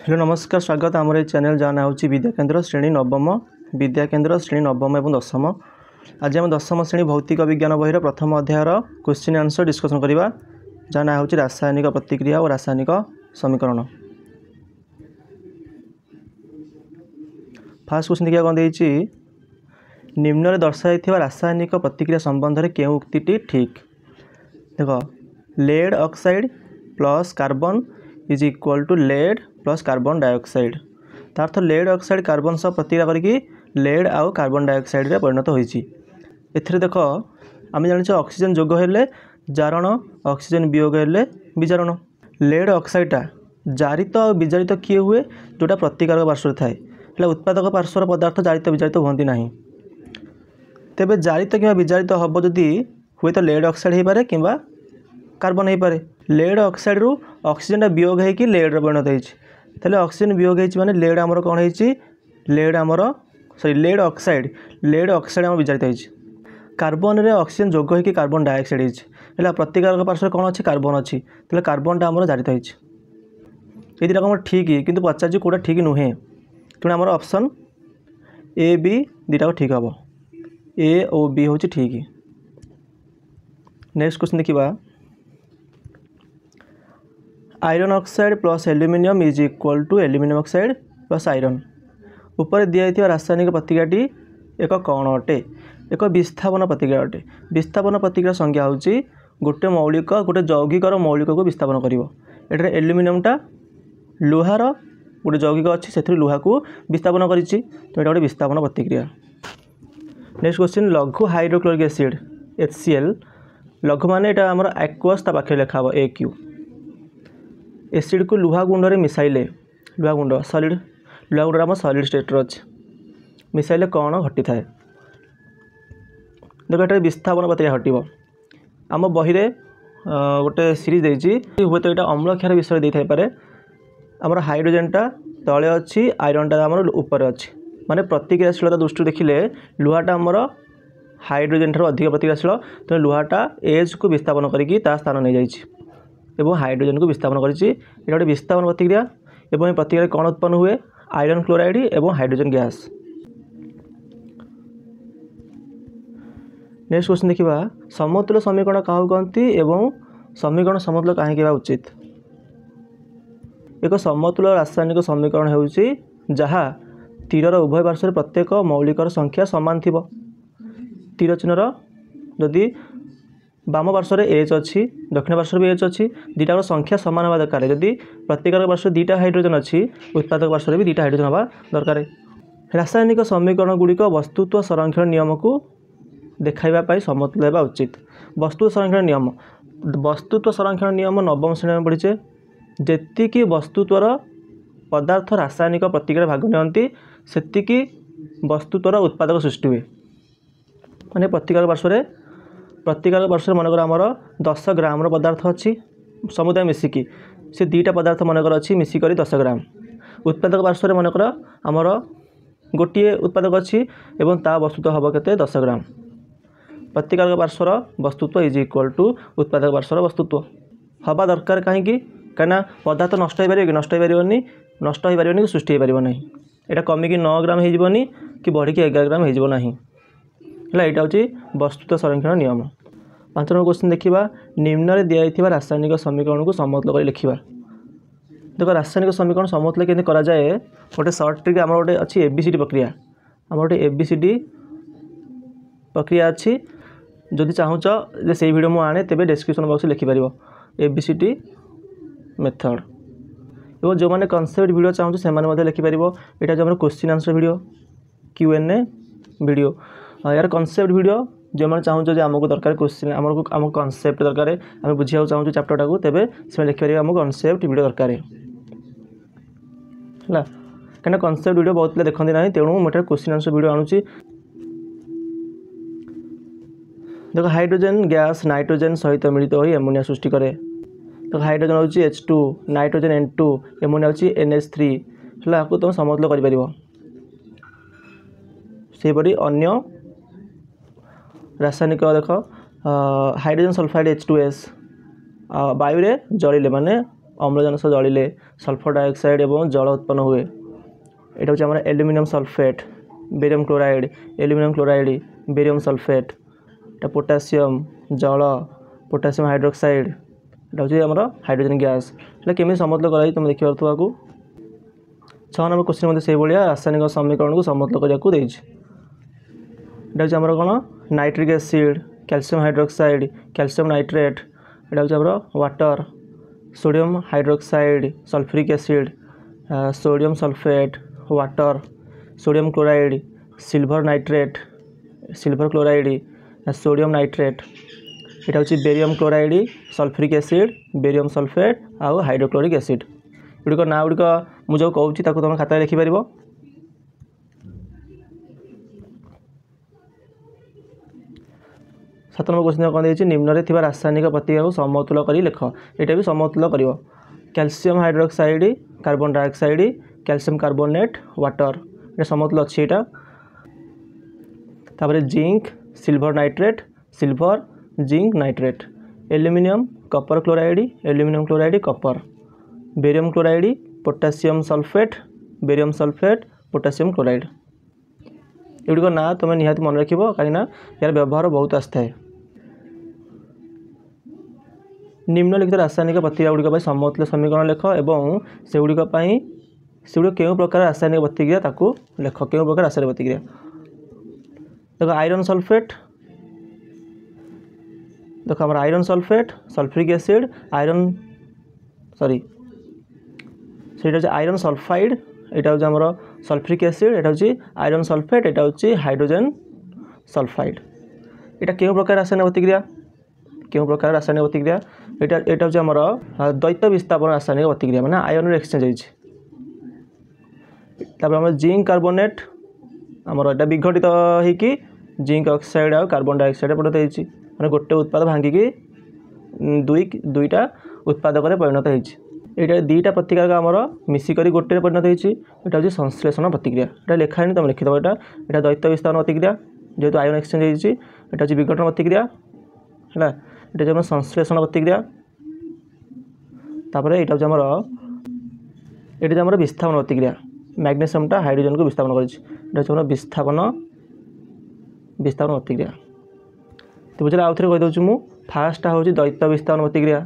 Hello नमस्कार स्वागत आम चैनल जाना हूँ विद्याकेन्द्र श्रेणी नवम विद्याकेन्द्र श्रेणी नवम और दशम। आज आम दशम श्रेणी भौतिक विज्ञान बहिर प्रथम अध्यायर क्वेश्चन आंसर डिस्कसन करवा जाना हूँ रासायनिक प्रतिक्रिया और रासायनिक समीकरण। फास्ट क्वेश्चन देखिए कौन देती निम्न दर्शाई रासायनिक प्रतिक्रिया संबंध में क्यों उक्ति ठीक देख lead oxide plus carbon is equal to lead plus carbon dioxide तार अर्थ लेड ऑक्साइड कार्बन सह प्रतिक्रिया करके लेड आउ कार्बन डाइऑक्साइड रे परिणत होइछि। एथिरे देख आम जानिछ ऑक्सीजन जोग हेले जारण ऑक्सीजन वियोग हेले विजारण। लेड ऑक्साइडटा जारित और विजारित किए हुए जोटा प्रतिकारक पार्श्व थाए हेला उत्पादक पार्श्वर पदार्थ जारित विजारित होती नहीं। तेबे जारित कि विजारित हम जदि हुए तो लेड ऑक्साइड हो पारे कि कार्बन हो पारे। लेड ऑक्साइड रु ऑक्सीजन वियोग होगी लेड परिणत होती ऑक्सीजन वियोग होती माने लेड आमर कौन होती लेड आमर सॉरी लेड ऑक्साइड आम विजारित होती। कार्बन रे ऑक्सीजन जोग होगी कार्बन डाइऑक्साइड होती प्रतिकारक पार्श्व कौन अच्छी कार्बन अच्छी कार्बनटा आमर जारित होती। ये दुटा ठीक किंतु पचार कौटा ठीक नुहे तेणु आमर ऑप्शन ए बी दुटा ठीक हम ए और बी हूँ ठीक। नेक्स्ट क्वेश्चन देखा iron oxide plus aluminium is equal to aluminium oxide plus iron उपर दिखाई रासायनिक प्रतिक्रियाटी एक कौन अटे एक विस्थापन प्रतिक्रिया अटे। विस्थापन प्रतिक्रिया संज्ञा होची गोटे मौलिक गोटे यौगिकर मौलिक को विस्थापन कर एल्यूमिनियमटा लुहार गोटे यौगिक अच्छी से लुहा को विस्थापन कर गोटे विस्थापन प्रतिक्रिया। नेक्स्ट क्वेश्चन लघु हाइड्रोक्लोरिक एसिड HCl लघु माने एटा हमर एक्वस ता पाखे लिखा हो AQ एसिड को लुहा गुंड में मिसाइले लुहा गुंड सॉलिड लुहा गुंड आम सॉलिड स्टेट अच्छे मिसाइले कौन घटी थाए देख ये विस्थापन प्रतिक्रिया घटो आम बही गोटे सीरीज देती हुए तो यहाँ अम्ल क्षार विषय दे थाईपे आमर हाइड्रोजेनटा तले अच्छी आयरनटा आमर ऊपर अच्छी माने प्रतिक्रियाशीलता दृष्टि देखिले लुहाटा आमर हाइड्रोजेन ठार अधिक प्रतिक्रियाशील तेणु लुहाटा एज को विस्थापन करके स्थान नहीं जाइए एवं हाइड्रोजेन को विस्थापन करिछि। एटा गोटे विस्थापन प्रतिक्रिया एवं प्रतिक्रिया कौन उत्पन्न हुए आयरन क्लोराइड एवं हाइड्रोजन गैस। नेक्स्ट क्वेश्चन देखा समतुल्य समीकरण क्या कहती एवं समीकरण समतुल्य कहीं उचित। एक समतुल्य रासायनिक समीकरण होउछि जहाँ तीरर उभय पार्श्व प्रत्येक मौलिकर संख्या सामान थी। तीर चिन्हर जदि बाम पार्श्व एच अच्छी दक्षिण पार्श्व भी एच अच्छी दुटा संख्या सामान हवा दरकार। जदि प्रतिकारक पार्श्व दुटा हाइड्रोजन अच्छी उत्पादक पार्श्व भी दुटा हाइड्रोजन हवा दरकार। रासायनिक समीकरण गुड़िक वस्तुत्व संरक्षण नियम को देखाइबा समतुल्य होगा उचित। वस्तुत्व संरक्षण नियम वस्तुत्व संरक्षण नियम नवम श्रेणी में पढ़ीचे जेतिकी वस्तुत्वर पदार्थ रासायनिक प्रतिक्रिया भाग नियंती सेतिकी वस्तुत्वर उत्पादक सृष्टि हुए। माने प्रतिकारक पार्श्व मनकर आमर 10 ग्राम पदार्थ अच्छी समुदाय मिसिकी से दुटा पदार्थ मनकर अच्छी मिसिक 10 ग्राम उत्पादक पार्श्व मनकर आमर गोटे उत्पादक अच्छी एवं ता वस्तुत्व हम के 10 ग्राम। प्रतिकारक पार्श्वर वस्तुत्व इज इक्वल टू उत्पादक पार्श्वर वस्तुत्व हवा दरकार कहीं पदार्थ नष्ट हो पारे कि नष्ट हो पारे कि सृष्टि हो पारे ना यहाँ कमिकी 9 ग्राम होनी कि बढ़िकी 11 ग्राम होना है। यहाँ हूँ वस्तुत्व संरक्षण नियम। 5 नंबर क्वेश्चन देखा निम्न दिखाई रासायनिक समीकरण को समतुल्य कर लिखा। देख रासायनिक समीकरण समतुल्य केमती करा जाए गोटे सर्ट ट्रिक आम गोटे अच्छी ABCD प्रक्रिया आम गोटे ABCD प्रक्रिया अच्छी जदि चाहूच से वीडियो मुझे आने तेज डिस्क्रिप्शन बॉक्स लिखिपर ABCD मेथड और जो मैंने कॉन्सेप्ट वीडियो चाहूँ से लिखिपर। यहाँ जो question answer video Q&A video यार कॉन्सेप्ट वीडियो जो मैंने चाहूँ आमको दरकार क्वेश्चन आमको कॉन्सेप्ट दरकार आम बुझा चाहूँ चैप्टरटा को तेज से लिखिपर आमको कॉन्सेप्ट वीडियो दरकार है कहीं कॉन्सेप्ट वीडियो बहुत पिला देखते ना तेणु मुझे क्वेश्चन आंसर वीडियो आणुची। देख हाइड्रोजन गैस नाइट्रोजन सहित मिलित हो एमोनिया सृष्टि करे। तो हाइड्रोजन हूँ H2 नाइट्रोजन N2 एमोनिया हूँ NH3 है तुम समतुल्य कर सेपरी अन्य रासायनिक देख हाइड्रोजन सल्फाइड H2S वायु जलिले माने अम्लजान सह जलिले सल्फर डाइऑक्साइड एवं जल उत्पन्न हुए। यहाँ हूँ आम aluminium sulphate, barium chloride, aluminium chloride, barium sulphate, potassium जल, पोटासियम हाइड्रोक्साइड, यहाँ हूँ आम हाइड्रोजन गैस। এটা केमी समतुल कराई तुम देखिए को 6 नंबर क्वेश्चन मध्य से भाया रासायनिक समीकरण को समतुल करने को देछि। यहाँ हूँ कौन nitric acid, calcium hydroxide, calcium nitrate, यहाँ हूँ water, sodium hydroxide, sulphuric acid, sodium sulphate, water, sodium chloride, silver nitrate, silver chloride, sodium nitrate, यहाँ हूँ barium chloride, sulphuric acid, barium sulphate आउ हाइड्रोक्लोरिक एसिड। गुड़िक ना गुड़िक मुझे कहूँ तुम खाता लिखिपर। 7 नंबर क्वेश्चन कौन देखिए निम्न थी रासायनिक प्रतिक्रिया को समतुल कर लिख। यहाँ भी समतुल कर calcium hydroxide, carbon dioxide, calcium carbonate, water, ये समतुल अच्छी यहाँ। तापर zinc silver nitrate, silver zinc nitrate, aluminium copper chloride, aluminium chloride copper, barium chloride, potassium sulphate, barium sulphate, potassium chloride. एगुड़िक ना तुम निहाती मन रख कहीं यार व्यवहार बहुत आसता है। निम्नलिखित रासायनिक प्रतिक्रिया गुड़िक समतुल्य समीकरण लेख और सेगुड़िक क्यों प्रकार रासायनिक प्रतिक्रिया ताकू लेख। क्यों प्रकार रासायनिक प्रतिक्रिया देख आयरन सल्फेट, देख आम iron sulphate, sulphuric acid, iron sorry से आयरन सल्फाइड, यहाँ हूँ आम सल्फ्यूरिक एसिड, यहाँ हूँ आयरन सल्फेट, यहाँ हूँ हाइड्रोजन सल्फाइड। यहाँ क्यों प्रकार रासायनिक प्रतिक्रिया, क्यों प्रकार रासायनिक प्रतिक्रिया यहाँ हूँ आम द्वैत विस्थापन रासायनिक प्रतिक्रिया माने आयन एक्सचेंज होता। जिंक कार्बोनेट आमर यहाँ विघटित होगी जिंक ऑक्साइड और कार्बन डाइऑक्साइड परिणत होती माने गोटे उत्पाद भांगिकी दुईटा उत्पादक परिणत होती। यहाँ दुईटा प्रतिक्रिया आमर मिसिक गोटे परिणत होती। यहाँ हूँ संश्लेषण प्रतिक्रिया, यहाँ लिखा है तुम लिखिदेव। यहाँ द्वैत विस्थापन प्रतिक्रिया जेहेतु आयन एक्सचेंज होती। यहाँ हूँ विघटन प्रतिक्रिया है, यहाँ हूँ संश्लेषण प्रतिक्रिया। तापर यहाँ हूँ आमर विस्थापन प्रतिक्रिया, मैग्नेशियमटा हाइड्रोजन को विस्थापन कर विस्थापन प्रतिक्रिया। तो बुझे आउ थे कहीदे मुझे फास्ट हूँ द्वैत विस्थापन प्रतिक्रिया,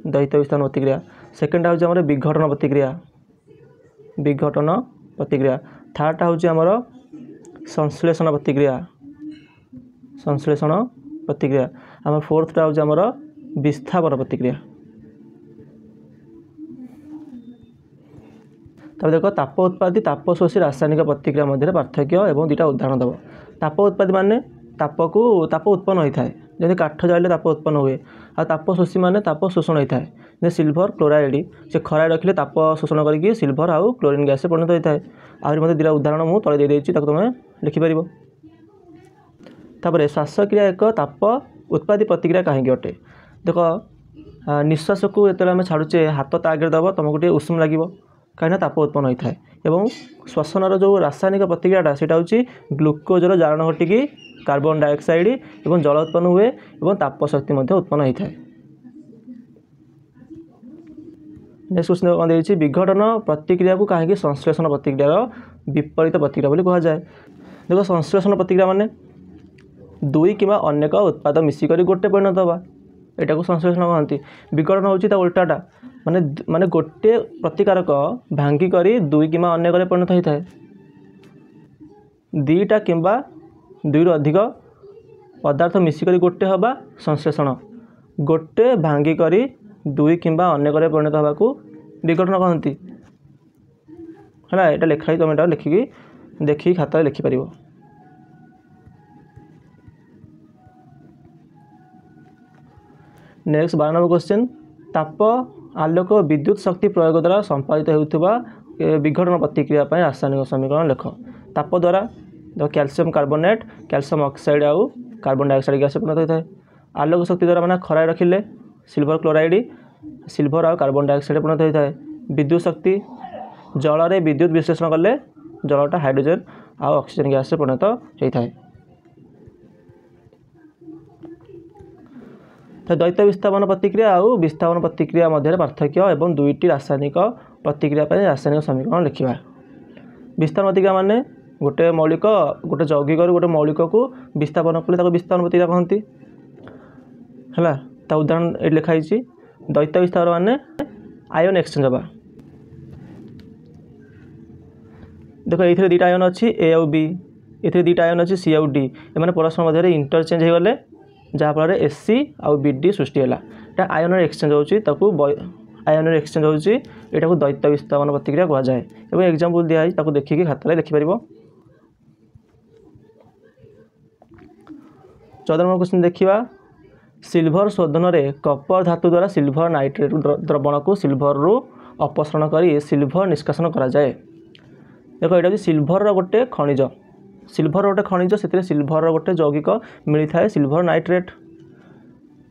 द्वैत विस्थापन प्रतिक्रिया। सेकेंड हूँ आम विघटन प्रतिक्रिया, विघटन प्रतिक्रिया। थर्ड हूँ आमर संश्लेषण प्रतिक्रिया, संश्लेषण प्रतिक्रिया। आम फोर्थटा हूँ आमर विस्थापन प्रतिक्रिया। तब देख ताप उत्पादी ताप शोषी रासायनिक प्रतिक्रिया मध्य पार्थक्य और दुटा उदाहरण दब। ताप उत्पादी माने ताप उत्पन्न होता है जमी काठ जाले ताप उत्पन्न हुए, आ ताप शोषी माने ताप शोषण होता है। जैसे सिल्वर क्लोराइड से खराए रखिले ताप शोषण करके सिल्वर आउ क्लोरीन गैस परिणत होता है। आहरी मत दुटा उदाहरण मुझे तले देदेछि तुम लिखिपर। तापर श्वासक्रिया एक ताप उत्पादी प्रतिक्रिया कहीं अटे। देख निश्वास को जो आम छाड़ुचे हाथ ता आगे दब तुमको गोटे उष्म लगे कहीं ताप उत्पन्न होता है। और श्वसनर जो रासायनिक प्रतिक्रियाटा से हूँ ग्लुकोजर जारण घटिकी कार्बन डाइऑक्साइड और जल उत्पन्न हुए और ताप शक्ति उत्पन्न होता है। नेक्स्ट क्वेश्चन कौन देखिए विघटन प्रतिक्रिया को कहीं संश्लेषण प्रतिक्रिया विपरीत प्रतिक्रिया बोली कहा जाए। देखो संश्लेषण प्रतिक्रिया माने दुई कि अनेक उत्पाद मिसिक गोटे परिणत हवा, यहाँ को संश्लेषण कहती। विघटन हूँ उल्टाटा माने माने गोटे प्रतिकारक भांगिक दुई कि अनेक परिणत होता है। दुईटा कि दुई अधिक पदार्थ मिसिक गोटे हवा संश्लेषण, गोटे भांगिक दुई कि अनेक परिणत हवा को विघटन कहती है। यहाँ लिखाई तुम यहाँ लिखिकी देखिए खाता लिखिपर। नेक्स्ट 12 नंबर क्वेश्चन ताप आलोक विद्युत शक्ति प्रयोग द्वारा संपादित होता विघटन प्रतिक्रिया रासायनिक समीकरण लेख। ताप द्वारा देख कैल्शियम कार्बोनेट, कैल्शियम ऑक्साइड आउ कार्बन डाइऑक्साइड गैस परिणत होता है। आलोक शक्ति द्वारा मैंने खराए रखिले सिल्वर क्लोराइड, सिल्वर आउ कार्बन डाइऑक्साइड परिणत होता है। विद्युत शक्ति जल में विद्युत विश्लेषण कले जलटा हाइड्रोजन आउ ऑक्सीजन गैस परिणत होता है। तो द्वैत विस्थापन प्रतिक्रिया और विस्थापन प्रतिक्रिया मध्य पार्थक्य एवं दुईटी रासायनिक प्रतिक्रिया रासायनिक समीकरण लिखा। विस्थापन प्रतिक्रिया माने गोटे मौलिक गोटे यौगिक गोटे मौलिक को विस्थापन कले विस्थापन प्रतिक्रिया कहती है। ता उदाहरण ये लिखाई द्वैत विस्थापन माने आयन एक्सचेंज हवा। देखो ये दुईटा आयन अच्छी ए आउ बी, ये दुईटा आयन अच्छी सी आउ डी, एम परस्पर मध्य इंटरचेंज हो गले जहाँफल एससी आउ बीडी सृष्टि है। यहाँ आयन एक्सचेंज हो आयन एक्सचेंज होची एटा द्वैत विस्थापन प्रतिक्रिया कह जाए। एवं एग्जांपल दिया है देखिए खातार लिखिपर। 14 नंबर क्वेश्चन देखा। सिल्भर शोधन में कपर धातु द्वारा सिल्भर नाइट्रेट द्रवण को सिल्भर रु अपसरण कर सिल्भर निष्कासन करा जाए। देखो ये सिल्भर गोटे खनिज, सिल्भर गोटे खनिज से सिल्भर गोटे यौगिक मिलता है सिल्भर नाइट्रेट।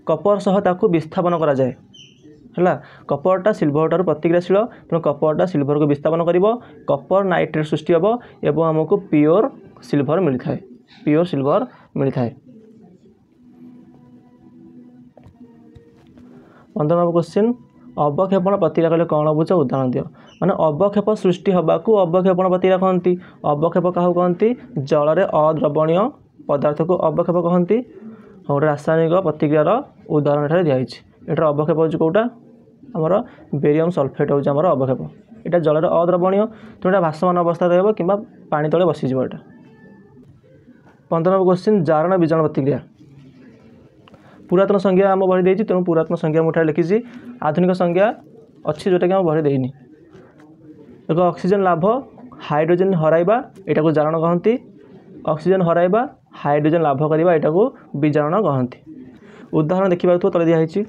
कपर सह ताकू विस्थापन करा जाए है। कपरटा सिल्भर ठार प्रतिक्रियाशील तेणु कपरटा सिल्भर को विस्थापन कर कपर नाइट्रेट सृष्टि हम एवं आमको प्योर सिल्भर मिलता है, प्योर सिल्भर मिलता है। 15 नंबर क्वेश्चन अवक्षेपण प्रतिक्रिया कले कौन बुझ उदाहरण दियो। माने अवक्षेप सृष्टि हवा को अवक्षेपण प्रतिक्रिया कहती। अवक्षेप क्या कहती जल में अद्रवणीय पदार्थ को अवक्षेप कहती। गोटे रासायनिक प्रतिक्रियार उदाहरण दिखाई। एटार अवक्षेप हो कौटा आमर बेरियम सल्फेट होम अवक्षेप। यहाँ जल में अद्रवणीय तेणु भासमान अवस्था रहा कि पानी तले बसीज। 15 नंबर क्वेश्चन जारण बीजाण प्रतिक्रिया। पुरातन संज्ञा आम बही देती तेणु पुरातन संज्ञा मुठा लिखी। आधुनिक संज्ञा अच्छी जोटा कि आम बही देनी। देखो ऑक्सीजन लाभ हाइड्रोजन हराइबा एटा को जारण कहती। ऑक्सीजन हराइबा हाइड्रोजन लाभ करवा एटा को बीजारण कहती। उदाहरण देखा तले दिखाई।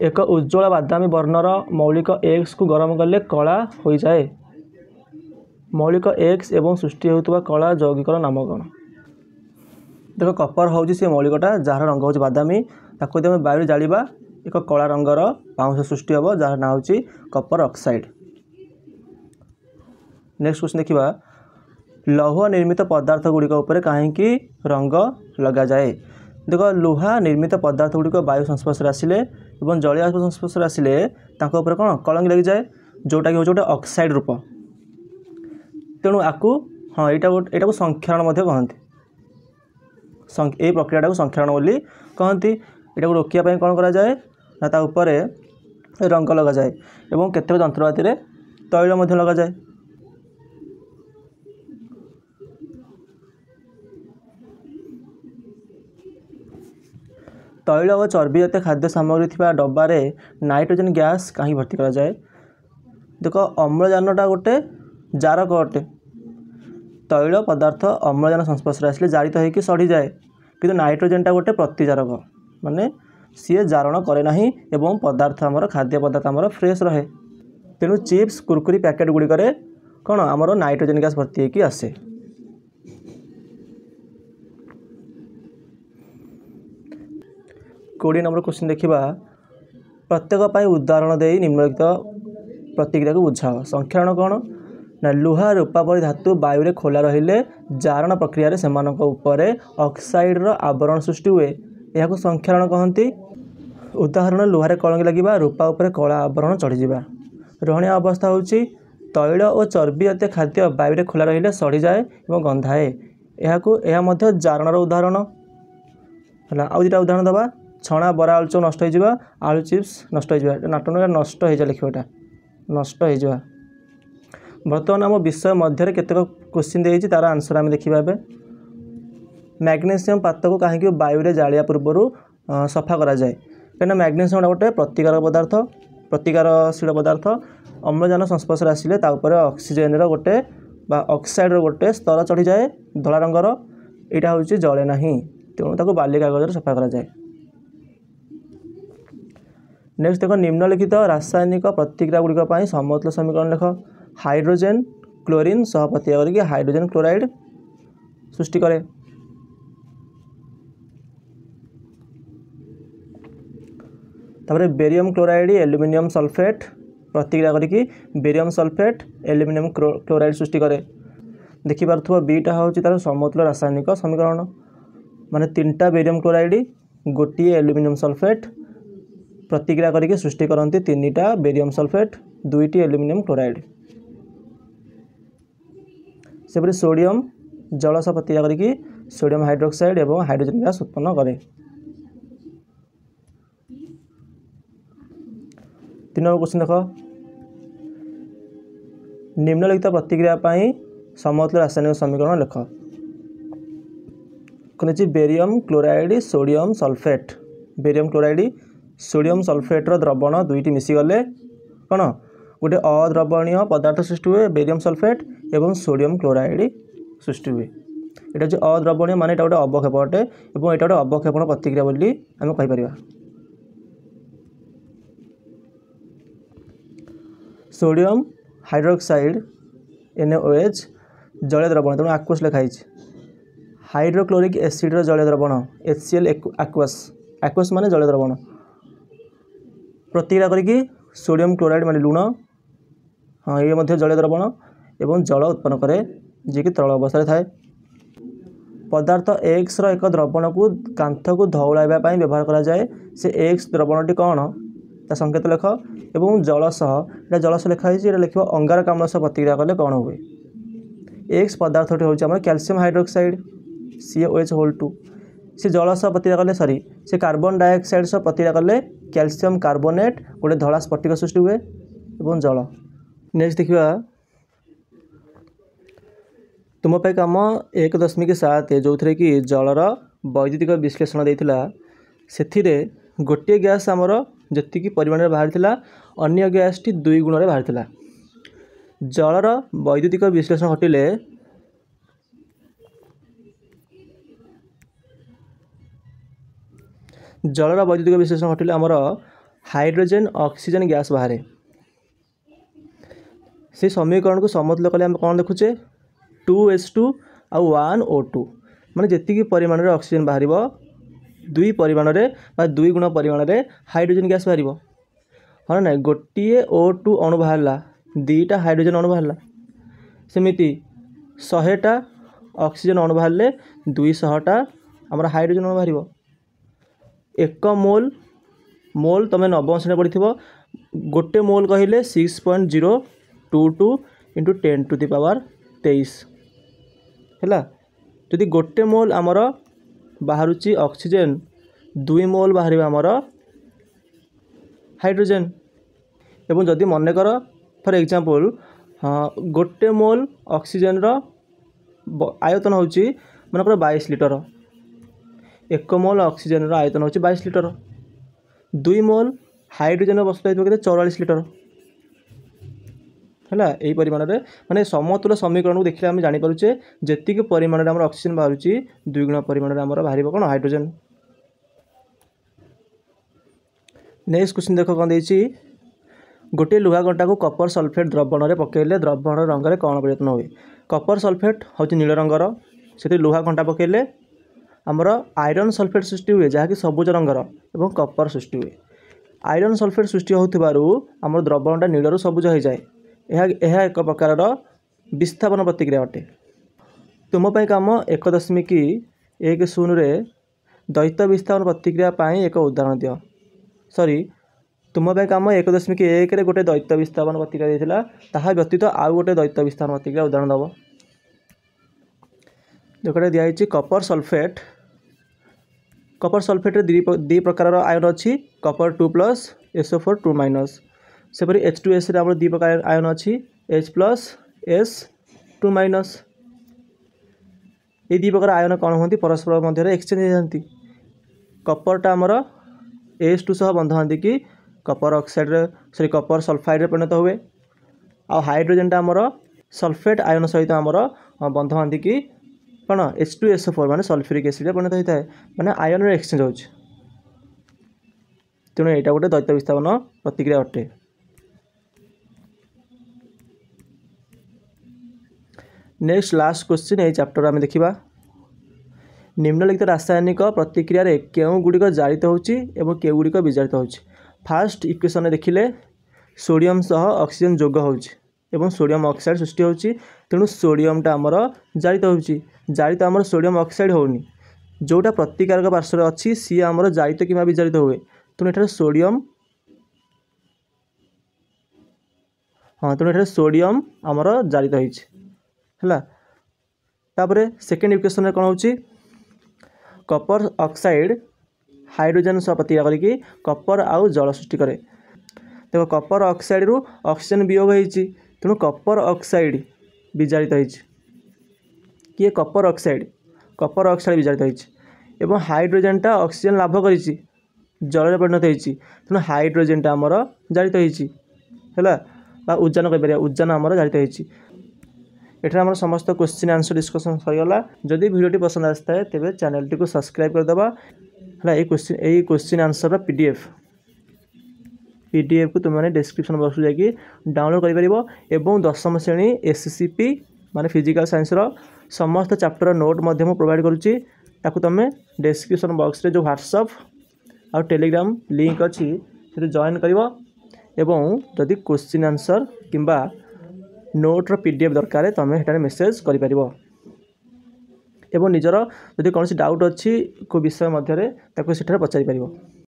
एक उज्ज्वल बादामी वर्णर मौलिक एक्स को गरम कले कला हो जाए। मौलिक एक्स एवं सृष्टि होता कला यौगिकर नाम कौन। देखो कपर हूँ से मौलिकटा जार रंग हूँ बादामी ताको यदि वायु जाड़ा एक कला रंगर पाउंश सृष्टि हम जार ना हूँ कपर ऑक्साइड। नेक्स्ट क्वेश्चन देखा। लौह निर्मित पदार्थ गुड़िक उपर कहीं रंग लगा जाए। देखो लुहा निर्मित पदार्थ गुड़िक वायु संस्पर्श आसिले और जलीय संस्पर्श आसिले कौन कलंक लग जाए जोटा कि हूँ गोटे ऑक्साइड रूप। तेणु आपको हाँ यहाँ संक्षारण कहते। ये प्रक्रिया को संक्षारण बोली कहती। यहाँ को रोकने कौन करा जाए ना ता उपरे रंग लगा जाए और केतेक जंत्रपाति रे तैल लगा जाए। तैल और चर्बी जातीय खाद्य सामग्री थी डब्बारे नाइट्रोजन गैस कहीं भर्ती करा जाए। देखो अम्लजानटा गोटे जारक अटे। तैल पदार्थ अम्लजान संस्पर्श आसिले जारित होकर सड़ी जाए किंतु नाइट्रोजनटा गोटे प्रतिजारक माने सी जारण करे नहीं एवं पदार्थ आमर खाद्य पदार्थ आमर फ्रेश रहे। तेणु चिप्स कुरकुरी पैकेट गुड़िक कौन आमर नाइट्रोजन गैस भर्ती होकर आसे। कोड़ी नंबर क्वेश्चन देखा। प्रत्येक उदाहरण दे निम्नलिखित प्रतिक्रिया को बुझाओ। संक्षारण कौन ना लुहा रूपा परी धातु वायु रे खोला रहिले जारण प्रक्रिया से ऑक्साइड आवरण सृष्टि हुए यह संक्षारण कहती। उदाहरण लुहारे कलंक लगे रूपा उपर कला आवरण चढ़ीजा। रहणिया अवस्था हूँ तैल और चर्बी जातीय खाद्य वायु रे खोला रहिले सड़ी जाए और गंधाए। यह जारणर उदाहरण है। आउ दुटा उदाहरण दबा। छणा बरा आलुचप नष्ट हो आलू चिप्स नष्ट हो नाटन नष्ट हो लिखा नष्ट हो। बर्तमान आम विषय मध्य केतक क्वेश्चन देती तार आंसर आम देखा। मैग्नेशियम पात्र को कहीं वायु जालिया पूर्वर सफा करा जाए कहीं मैग्नेशियम गोटे प्रतिकारक पदार्थ प्रतिकारशील पदार्थ अम्लजान संस्पर्श आसिले ऑक्सीजन गोटे ऑक्साइड गोटे स्तर चढ़ी जाए धला रंगर यहाँ हूँ जले ना तेणु बाली कागज सफा करा जाए। नेक्स्ट देखो निम्नलिखित रासायनिक प्रतिक्रिया गुड़िक समतुल्य समीकरण लिख। हाइड्रोजेन क्लोरीन सह प्रतिक्रिया करके हाइड्रोजेन क्लोराइड सृष्टि करे। तापर बेरियम क्लोराइड एल्युमिनियम सल्फेट प्रतिक्रिया करके बेरियम सल्फेट एल्युमिनियम क्लोराइड सृष्टि करे। देखिपार बीटा हूँ तार समतुल्य रासायनिक समीकरण माने 3टा बेरियम क्लोराइड गोटे एल्युमिनियम सल्फेट प्रतिक्रिया करके सृष्टि करती 3टा बेरियम सल्फेट 2टी एल्युमिनियम क्लोराइड। सेपरी सोडियम जल सह प्रतिक्रिया करके सोडियम हाइड्रोक्साइड एवं हाइड्रोजन गैस उत्पन्न करे। 3 नंबर क्वेश्चन देख निम्नलिखित प्रतिक्रिया समतुल्य रासायनिक समीकरण लिख। कहते barium chloride sodium sulphate barium chloride sodium sulphate द्रवण दुईटी मिसीगले कौन गोटे अद्रवणीय पदार्थ सृष्टि हुए बेरियम सल्फेट एवं सोडियम क्लोराइड सृष्टि हुए। यहाँ हूँ अद्रवणीय मान गोटे अवक्षेप अटे और यहाँ गोटे अवक्षेपण प्रतिक्रिया बोली आम कहीपर। सोडियम हाइड्रोक्साइड NaOH जल द्रवण तेणु आक्वस लिखाई। हाइड्रोक्लोरिक एसिड जल द्रवण HCl आक्वस आक्वस मान जल द्रवण प्रतिक्रिया करके सोडियम क्लोराइड मान लुण हाँ ये जल द्रवण एवं जल उत्पन्न करे जी कि तरल अवस्था थाए। पदार्थ एक्स एक द्रवण को कांथ को धौलाइबा व्यवहार करा जाए से एक्स द्रवणटी कौन ता संकेत लेख एवं जलस लिखाई लिख अंगारकाम्ल सह प्रतिक्रिया कले कौन हुए। एक्स पदार्थटी हूँ कैल्शियम हाइड्रोक्साइड CaOH2 से जल सह प्रतिक्रिया कले सॉरी से कार्बन डाइऑक्साइड सह प्रतिक्रिया कले कैल्शियम कार्बोनेट गोटे धला स्फटिक सृष्टि हुए एवं जल। नेक्स्ट देखा तुम पे कम 1.7 जो थे कि जलर वैद्युतिक विश्लेषण देता से गोटे गैस आमर जी परिमाण बाहरी अन्य गैस टी 2 गुण बाहरी। जलर वैद्युतिक विश्लेषण घटिले जलर वैद्युतिक विश्लेषण घटिले आमर हाइड्रोजेन ऑक्सीजन गैस बाहर से समीकरण को समतुल्य कले आम कौन देखुचे 2H2 आउ 1O2 माने जी परिमाण रे ऑक्सीजन बाहर 2 परिमाण रे 2 गुण परिमाण रे हाइड्रोजन गैस बाहर हाँ ना गोटे O2 अणु बाहरला 2टा हाइड्रोजन अणु बाहरला सेमिति 100टा ऑक्सीजन अणु बाहरले 200टा आमर हाइड्रोजन अणु बाहर। 1 मोल मोल तुम नवम श्रेणी पढ़ी गोटे मोल कहले 6.022 इंटू 10 टू द पावर 23 है। जदि गोटे मोल आमर बाहरुची ऑक्सीजन 2 मोल बाहर आमर हाइड्रोजन एवं जदि मनकर फॉर एग्जांपल गोटे मोल ऑक्सीजन रो आयतन होची मनकर 22 लिटर 1 मोल ऑक्सीजन रो आयतन होची 22 लिटर 2 मोल हाइड्रोजन वस्तु के 44 लिटर है। यही परिमाण रे माने समतुल्य समीकरण को देखिले आम जानीपे जी परिमाण में ऑक्सीजन बाहर 2 गुण परिमाण में बाहर कौन हाइड्रोजन। नेक्स्ट क्वेश्चन देख कौन देछि गोटे लुहा कंटा को कपर सल्फेट द्रवण में पकेले द्रवण रंग में कौन परिवर्तन हुए। कपर सल्फेट हूँ नील रंगर से लुहा कंटा पकेले आमर आयरन सल्फेट सृष्टि हुए जहाँकि सबुज रंगर एवं कपर सृष्टि हुए। आयरन सल्फेट सृष्टि होथिबारु आमर द्रवणटा नीलरू सबुज हो जाए। यह एक प्रकार विस्थापन प्रतिक्रिया अटे। तुम पे कम 1.10 रे द्वैत विस्थापन प्रतिक्रिया एक उदाहरण दियो। सॉरी तुम पे कम 1.1 रे गोटे द्वैत विस्थापन प्रतिक्रिया देथिला ताहा व्यतीत आउ गोटे द्वैत विस्थापन प्रतिक्रिया उदाहरण दब। जोटा दिखाई कपर सल्फेट रे दी प्रकार आयन अच्छी कपर 2+ SO4 2- सेपरी H2S रे आमर 2 प्रकार आयन अच्छी H+ S2-। ये 2 प्रकार आयन कौन होती परस्पर मध्य एक्सचेंज होती। कपरटा आमर H2 सह बंध हाँ कि Kapoor oxide sorry Kapoor sulphide रे परिणत हुए। आ हाइड्रोजनटा आमर सल्फेट आयन सहित आमर बंध हाँ कि कौन H2SO4 माने सल्फ्यूरिक एसिड परिणत होता है माने आयन एक्सचेंज हो। तेणु यहाँ गोटे द्वैत विस्थापन प्रतिक्रिया अटे। नेक्स्ट लास्ट क्वेश्चन ये चैप्टर आम देखा निम्नलिखित रासायनिक प्रतिक्रिया रे केउ गुड़िक जारित होउची एवं केउ गुड़िक विजारित होउची। फास्ट इक्वेशन देखिले सोडियम सह ऑक्सीजन जोग होउची एवं सोडियम ऑक्साइड सृष्टि होउची तेणु सोडियमटा आमर जारित होउची जारित आमर सोडियम ऑक्साइड होउनी जोटा प्रतिकारक पार्श्व अच्छी सी आमर जारित कि विजारित हुए तेणु एठार सोडियम हाँ तेणु एठार सोडियम आमर जारित है तापर सेकेंड इक्वेशन कौन होची कपर ऑक्साइड हाइड्रोजन सह प्रतिक्रिया करके कपर आउ जल सृष्टि करे देखो कपर ऑक्साइड रु ऑक्सीजन वियोग होती तेणु कपर ऑक्साइड विजारित होती किए कपर ऑक्साइड विजारित होती एवं हाइड्रोजनटा ऑक्सीजन लाभ कर जल परिणत होती तेणु हाइड्रोजनटा आमर जारित होती है उद्जान कहीपर उद्जान आमर जारित होती एठार आम समस्त क्वेश्चन आंसर डिस्कसन सरीगला जदि वीडियो पसंद आसता है तेज चैनल टी सब्सक्राइब करदेवा है क्वेश्चन आंसर पीडीएफ को तुमने डिस्क्रिप्शन बॉक्स जाकि डाउनलोड कर दशम श्रेणी एससीपी माने फिजिकल साइंस समस्त चैप्टर नोट प्रोवाइड करुच्ची ताकू तुम डिस्क्रिप्शन बॉक्स रे जो व्हाट्सएप और टेलीग्राम लिंक अच्छी से जॉइन कर जदि क्वेश्चन आंसर किंबा नोट्र पीडीएफ दरकार तुम हेटारे मेसेज कर निजर जदि कौन डाउट अच्छी को विषय मध्य पचारि पार।